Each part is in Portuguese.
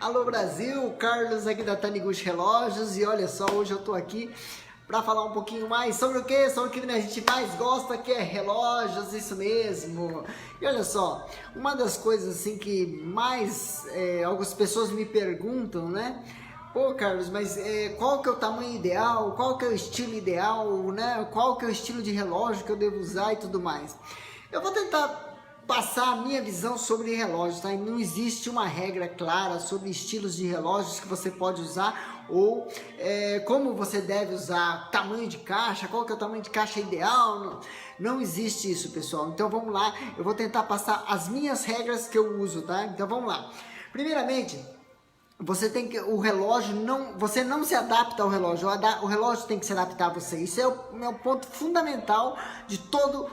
Alô Brasil, Carlos aqui da Taniguchi Relógios e olha só, hoje eu tô aqui para falar um pouquinho mais sobre o que? Sobre o que a gente mais gosta, que é relógios, isso mesmo. E olha só, uma das coisas assim que mais algumas pessoas me perguntam, né? Pô, Carlos, mas qual que é o tamanho ideal? Qual que é o estilo ideal, né? Qual que é o estilo de relógio que eu devo usar e tudo mais? Eu vou tentar passar a minha visão sobre relógios, tá? E não existe uma regra clara sobre estilos de relógios que você pode usar ou como você deve usar, tamanho de caixa, qual que é o tamanho de caixa ideal, não existe isso, pessoal. Então vamos lá, eu vou tentar passar as minhas regras que eu uso, tá? Então vamos lá. Primeiramente, você tem que, o relógio você não se adapta ao relógio, o relógio tem que se adaptar a você. Isso é o ponto fundamental de todo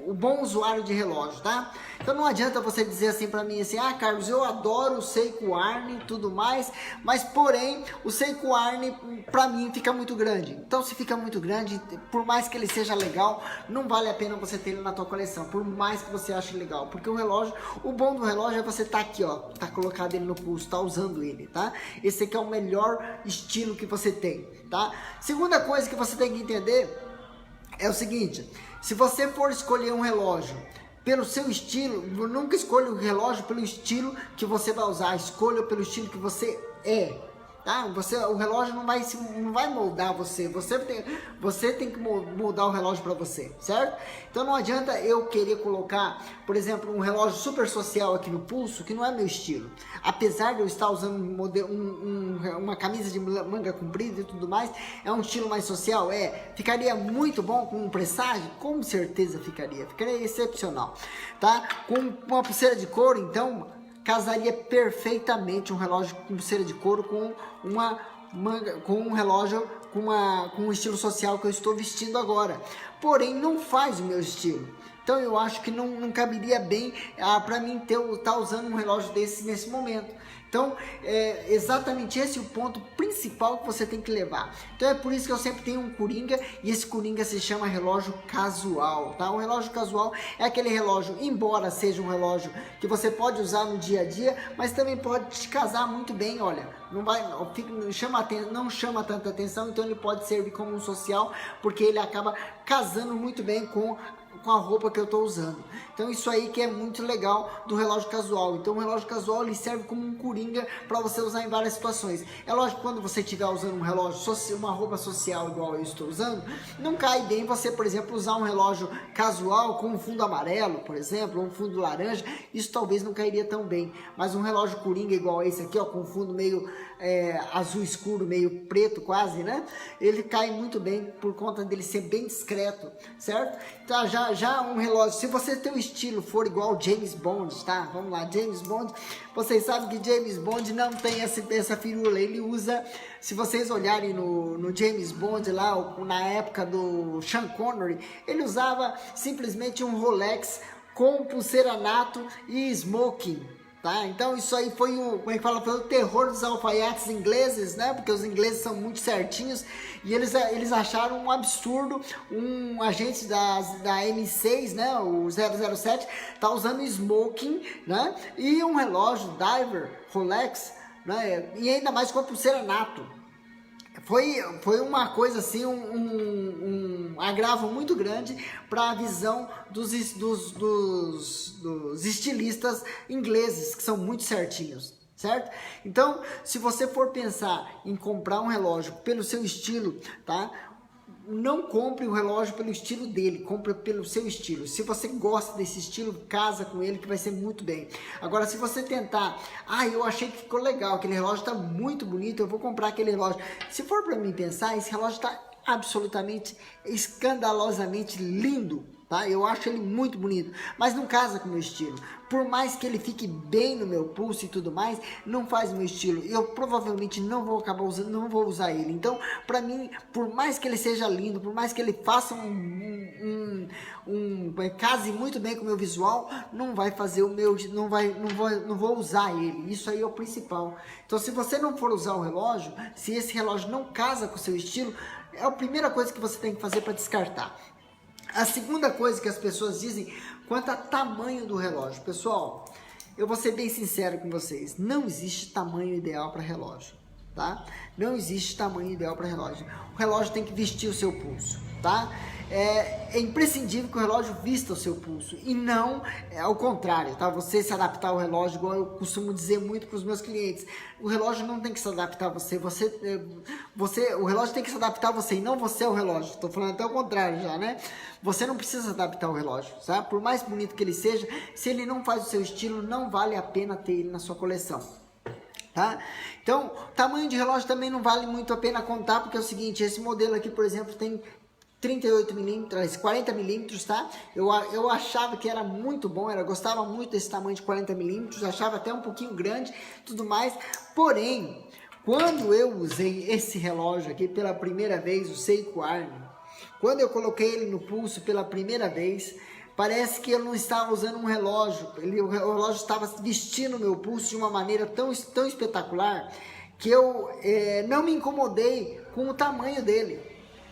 o bom usuário de relógio, tá? Então não adianta você dizer assim pra mim assim, ah, Carlos, eu adoro o Seiko Arne e tudo mais, mas porém o Seiko Arne pra mim fica muito grande. Então se fica muito grande, por mais que ele seja legal, não vale a pena você ter ele na tua coleção, por mais que você ache legal, porque o relógio, o bom do relógio é você tá aqui, ó, tá colocado ele no pulso, tá usando ele, tá? Esse aqui é o melhor estilo que você tem, tá? Segunda coisa que você tem que entender é o seguinte, se você for escolher um relógio pelo seu estilo, nunca escolha o relógio pelo estilo que você vai usar, escolha pelo estilo que você é. Tá? O relógio não vai moldar você, você tem que moldar o relógio para você, certo? Então não adianta eu querer colocar, por exemplo, um relógio super social aqui no pulso, que não é meu estilo. Apesar de eu estar usando uma camisa de manga comprida e tudo mais, é um estilo mais social, ficaria muito bom com um presságio? Com certeza ficaria excepcional, tá? Com uma pulseira de couro, então casaria perfeitamente um relógio com pulseira de couro com um relógio com um estilo social que eu estou vestindo agora. Porém, não faz o meu estilo. Então eu acho que não caberia bem para mim estar usando um relógio desse nesse momento. Então, é exatamente esse o ponto principal que você tem que levar. Então é por isso que eu sempre tenho um coringa, e esse coringa se chama relógio casual, tá? Um relógio casual é aquele relógio, embora seja um relógio que você pode usar no dia a dia, mas também pode te casar muito bem, olha. Não chama tanta atenção, então ele pode servir como um social, porque ele acaba casando muito bem com a roupa que eu estou usando. Então isso aí que é muito legal do relógio casual. Então o relógio casual ele serve como um coringa para você usar em várias situações. É lógico que quando você estiver usando um relógio, uma roupa social igual eu estou usando, não cai bem você, por exemplo, usar um relógio casual com um fundo amarelo, por exemplo, ou um fundo laranja, isso talvez não cairia tão bem. Mas um relógio coringa igual esse aqui, ó, com fundo meio azul escuro, meio preto quase, né? Ele cai muito bem por conta dele ser bem discreto, certo? Então já um relógio, se você tem um estilo for igual James Bond, tá? Vamos lá, James Bond, vocês sabem que James Bond não tem essa firula, ele usa, se vocês olharem no James Bond lá, na época do Sean Connery, ele usava simplesmente um Rolex com pulseira nato e smoking. Tá? Então isso aí foi foi o terror dos alfaiates ingleses, né? Porque os ingleses são muito certinhos e eles acharam um absurdo um agente da M6, né? O 007 tá usando smoking, né? E um relógio diver Rolex, né? E ainda mais com a pulseira nato. Foi uma coisa assim, um agravo muito grande para a visão dos estilistas ingleses, que são muito certinhos, certo? Então, se você for pensar em comprar um relógio pelo seu estilo, tá? Não compre o relógio pelo estilo dele, compre pelo seu estilo. Se você gosta desse estilo, casa com ele que vai ser muito bem. Agora, se você tentar, eu achei que ficou legal, aquele relógio está muito bonito, eu vou comprar aquele relógio. Se for para mim pensar, esse relógio está absolutamente, escandalosamente lindo, tá? Eu acho ele muito bonito, mas não casa com o meu estilo. Por mais que ele fique bem no meu pulso e tudo mais, não faz o meu estilo. Eu provavelmente não vou acabar usando, não vou usar ele. Então, para mim, por mais que ele seja lindo, por mais que ele faça case muito bem com o meu visual, não vai fazer o meu, não vou usar ele. Isso aí é o principal. Então, se você não for usar o relógio, se esse relógio não casa com o seu estilo, é a primeira coisa que você tem que fazer para descartar. A segunda coisa que as pessoas dizem quanto a tamanho do relógio. Pessoal, eu vou ser bem sincero com vocês, não existe tamanho ideal para relógio, tá? Não existe tamanho ideal para relógio. O relógio tem que vestir o seu pulso, tá? É imprescindível que o relógio vista o seu pulso e não ao contrário, tá? Você se adaptar ao relógio, igual eu costumo dizer muito para os meus clientes. O relógio não tem que se adaptar a você, o relógio tem que se adaptar a você e não você ao relógio. Estou falando até o contrário já, né? Você não precisa se adaptar ao relógio, tá? Por mais bonito que ele seja, se ele não faz o seu estilo, não vale a pena ter ele na sua coleção. Tá? Então, tamanho de relógio também não vale muito a pena contar, porque é o seguinte, esse modelo aqui, por exemplo, tem 38 milímetros, 40 milímetros, tá? Eu achava que era muito bom, eu gostava muito desse tamanho de 40 milímetros, achava até um pouquinho grande, tudo mais, porém, quando eu usei esse relógio aqui pela primeira vez, o Seiko Army, quando eu coloquei ele no pulso pela primeira vez, parece que eu não estava usando um relógio, o relógio estava vestindo o meu pulso de uma maneira tão espetacular, que eu não me incomodei com o tamanho dele.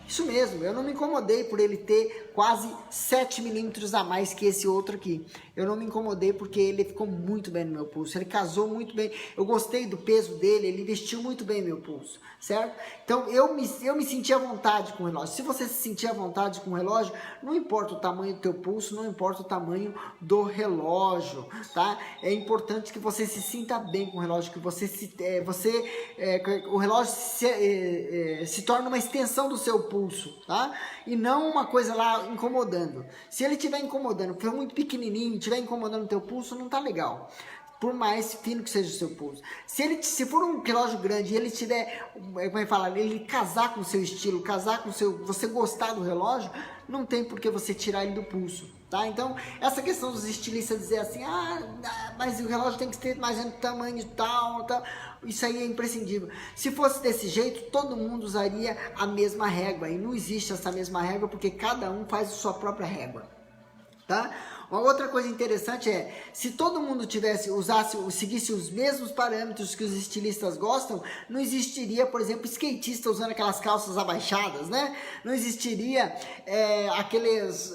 Isso mesmo, eu não me incomodei por ele ter quase 7 milímetros a mais que esse outro aqui. Eu não me incomodei porque ele ficou muito bem no meu pulso, ele casou muito bem. Eu gostei do peso dele, ele vestiu muito bem meu pulso, certo? Então eu me senti à vontade com o relógio. Se você se sentir à vontade com o relógio, não importa o tamanho do teu pulso, não importa o tamanho do relógio, tá? É importante que você se sinta bem com o relógio, que o relógio se torne uma extensão do seu pulso, tá? E não uma coisa lá incomodando. Se ele estiver incomodando, for muito pequenininho, estiver incomodando o teu pulso, não tá legal. Por mais fino que seja o seu pulso. Se for um relógio grande e ele tiver, como é que fala, ele casar com o seu estilo, casar com o seu, você gostar do relógio, não tem por que você tirar ele do pulso, tá? Então, essa questão dos estilistas dizer assim, mas o relógio tem que ter mais um tamanho tal, isso aí é imprescindível. Se fosse desse jeito, todo mundo usaria a mesma régua, e não existe essa mesma régua, porque cada um faz a sua própria régua, tá? Uma outra coisa interessante é, se todo mundo seguisse os mesmos parâmetros que os estilistas gostam, não existiria, por exemplo, skatista usando aquelas calças abaixadas, né? Não existiria aqueles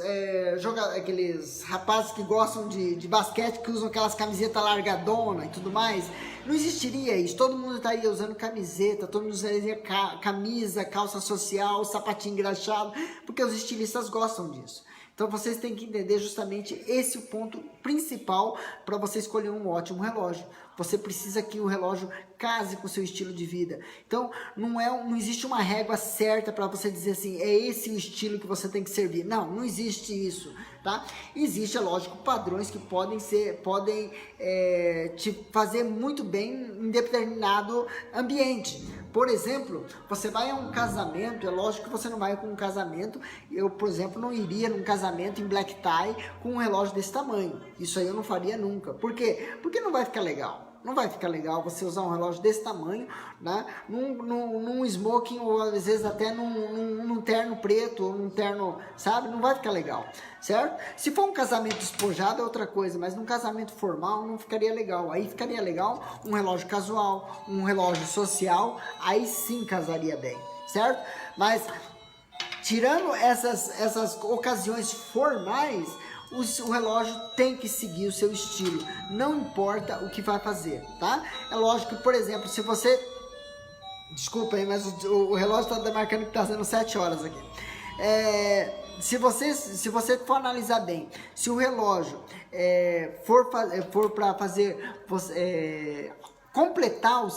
rapazes que gostam de basquete, que usam aquelas camisetas largadonas e tudo mais. Não existiria isso, todo mundo estaria usando camiseta, todo mundo usaria camisa, calça social, sapatinho engraxado, porque os estilistas gostam disso. Então vocês têm que entender justamente esse ponto principal para você escolher um ótimo relógio. Você precisa que o relógio case com o seu estilo de vida. Então não existe uma régua certa para você dizer assim, é esse o estilo que você tem que servir. Não existe isso, tá? Existe, é lógico, padrões que podem te fazer muito bem em determinado ambiente. Por exemplo, você vai a um casamento, é lógico que você não vai com um casamento, eu, por exemplo, não iria num casamento em black tie com um relógio desse tamanho. Isso aí eu não faria nunca. Por quê? Porque não vai ficar legal. Não vai ficar legal você usar um relógio desse tamanho, né? Num smoking ou às vezes até num terno preto ou num terno, sabe? Não vai ficar legal, certo? Se for um casamento despojado é outra coisa, mas num casamento formal não ficaria legal. Aí ficaria legal um relógio casual, um relógio social, aí sim casaria bem, certo? Mas tirando essas ocasiões formais, o relógio tem que seguir o seu estilo, não importa o que vai fazer, tá? É lógico que, por exemplo, se você... Desculpa aí, mas o relógio está marcando que está dando 7 horas aqui. Se você for analisar bem, se o relógio for para fazer... completar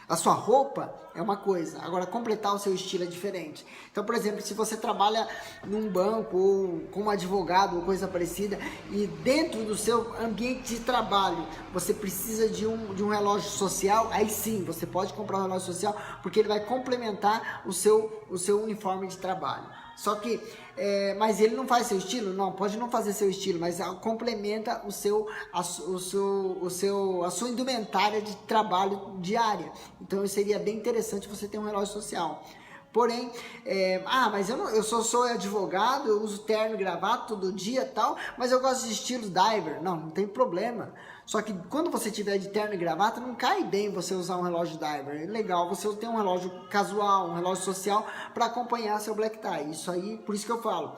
a sua roupa é uma coisa, agora completar o seu estilo é diferente. Então, por exemplo, se você trabalha num banco ou como advogado ou coisa parecida e dentro do seu ambiente de trabalho você precisa de um relógio social, aí sim, você pode comprar um relógio social porque ele vai complementar o seu uniforme de trabalho. Só que, mas ele não faz seu estilo? Não, pode não fazer seu estilo, mas complementa a sua indumentária de trabalho diária. Então seria bem interessante você ter um relógio social. Porém, mas eu sou advogado, eu uso terno e gravata todo dia e tal, mas eu gosto de estilos diver. Não tem problema. Só que quando você tiver de terno e gravata, não cai bem você usar um relógio diver. É legal você ter um relógio casual, um relógio social para acompanhar seu black tie. Isso aí, por isso que eu falo.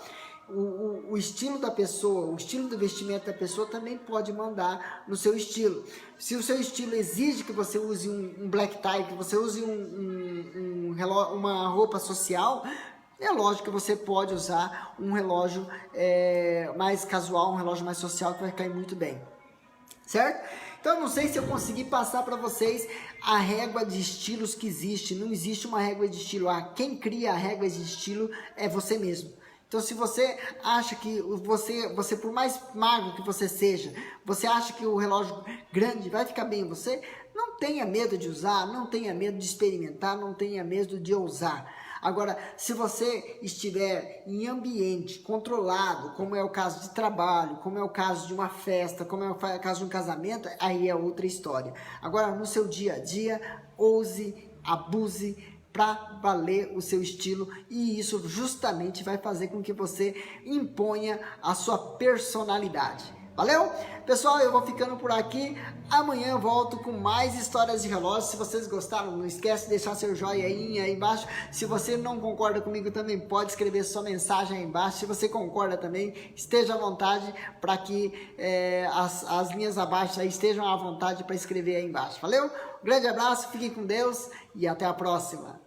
o estilo da pessoa, o estilo do vestimento da pessoa também pode mandar no seu estilo. Se o seu estilo exige que você use um black tie, que você use uma roupa social, é lógico que você pode usar um relógio mais casual, um relógio mais social, que vai cair muito bem, certo? Então, não sei se eu consegui passar para vocês a régua de estilos que existe. Não existe uma régua de estilo. Quem cria a régua de estilo é você mesmo. Então, se você acha que você por mais magro que você seja, você acha que o relógio grande vai ficar bem em você, não tenha medo de usar, não tenha medo de experimentar, não tenha medo de ousar. Agora, se você estiver em ambiente controlado, como é o caso de trabalho, como é o caso de uma festa, como é o caso de um casamento, aí é outra história. Agora, no seu dia a dia, ouse, abuse para valer o seu estilo, e isso justamente vai fazer com que você imponha a sua personalidade. Valeu? Pessoal, eu vou ficando por aqui. Amanhã eu volto com mais histórias de relógios. Se vocês gostaram, não esquece de deixar seu joinha aí embaixo. Se você não concorda comigo também, pode escrever sua mensagem aí embaixo. Se você concorda também, esteja à vontade para que as linhas abaixo aí estejam à vontade para escrever aí embaixo. Valeu? Um grande abraço, fiquem com Deus e até a próxima.